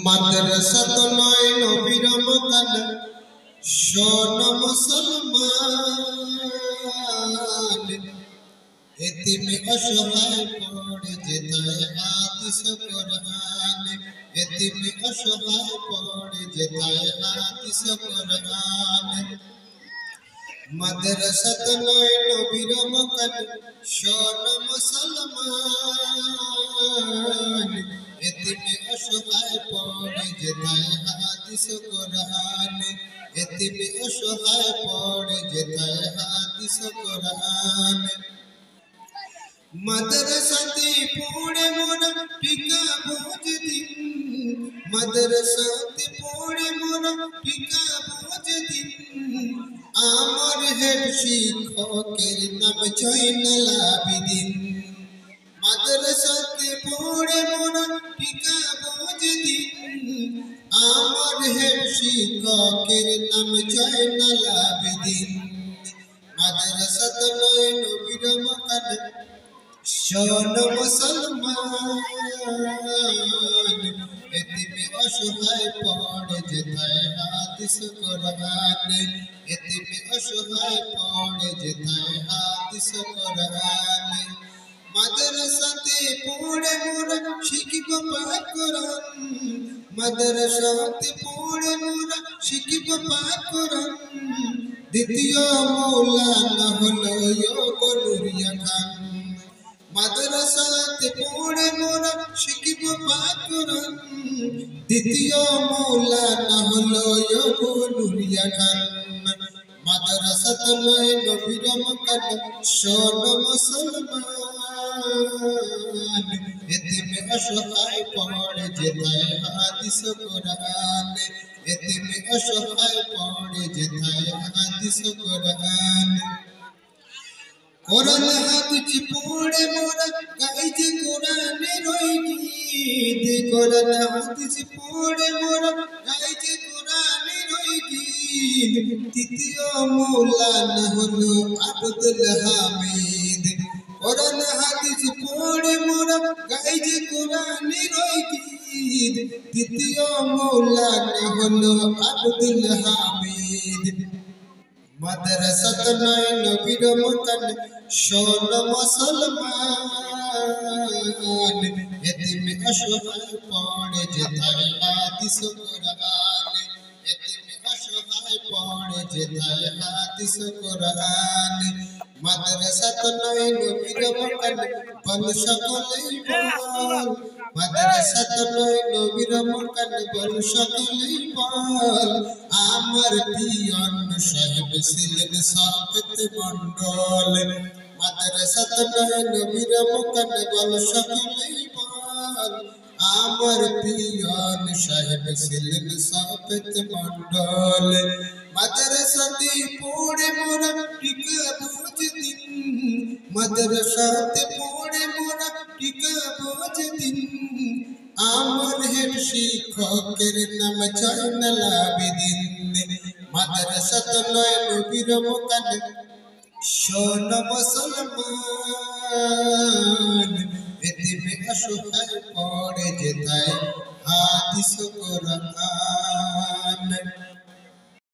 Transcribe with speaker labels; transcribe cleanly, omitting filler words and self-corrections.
Speaker 1: মাদ্রাসা তো নয় নবীর মকান শোন মুসলমান এতিমে অসহায় পড়ে যেতায় হাদিস কোরআন এতিমে অসহায় পড়ে যেতায় হাদিস কোরআন মাদ্রাসা তো নয় নবীর মকান শোন মুসলমান এতিমে অসহায় পড়ে যেতায় হাদিস কোরআন এতিমে অসহায় পড়ে যেতায় হাদিস কোরআন মাদ্রাসাতে পড়ে মোরা টিকা বুঝদিন মাদ্রাসাতে পড়ে মোরা টিকা বুঝদিন আমার হেড শিক্ষকের নাম জয়নাল আবেদিন মাদ্রাসাতে পড়ে মোরা টিকা বুঝদিন আমার হেড শিক্ষকের নাম জয়নাল আবেদিন মাদ্রাসাত নয় নবীর মকান শোন মুসলমান এতিমে অসহায় পড়ে যেতায় হাদিস কোরআন এতিমে অসহায় পড়ে যেতায় হাদিস কোরআন মাদ্রাসাতে পড়ে মোরা শিখিব পাঠ কোরআন মাদ্রাসাতে পড়ে মোরা শিখিব পাঠ কোরআন দ্বিতীয় মৌলানা হলো নুরিয়া খান মাদ্রাসাতে পড়ে মোরা শিখিব পাঠ কোরআন দ্বিতীয় মৌলানা হলো নুরিয়া খান মাদ্রাসাত নয় নবীর মকান শোন মুসলমান এতিমে অসহায় পড়ে যেতায় হাদিস কোরআন এতিমে অসহায় পড়ে যেতায় হাদিস কোরআন কোরআন হাদিস পড়ে মোরা গাই যে কোরআনের গীত কোরআন হাদিস পড়ে মোরা গাই যে কোরআনের গীত তৃতীয় মৌলানা হলো আব্দুল হামিদ কোরআন হাদিস পড়ে মোরা গাই যে কোরআনের গীত তৃতীয় মৌলানা হলো আব্দুল হামিদ মাদ্রাসাত নয় নবীর মকান শোন মুসলমান এতিমে অসহায় পড়ে যেতায় হাদিস কোরআন এতিমে অসহায় পড়ে যেতায় হাদিস কোরআন মাদ্রাসাত নয় নবীর মকান বল সকলেই বল মাদ্রাসাত নয় নবীর মকান বল সকলেই বল আমার পিয়ন সাহেব ছিলেন সাফেত মন্ডল মাদ্রাসাত নয় নবীর মকান বল সকলেই বল আমার পিয়ন সাহেব ছিলেন সাফেত মন্ডল মাদ্রাসাতে পড়ে মোরা টিকা বুঝদিন মাদ্রাসাতে পড়ে মোরা টিকা বুঝদিন আমার হেড শিক্ষকের নাম জয়নাল আবেদিন মাদ্রাসাত নয় নবীর মকান শোন মুসলমান এতিমে অসহায় পড়ে যেতায় হাদিস কোরআন।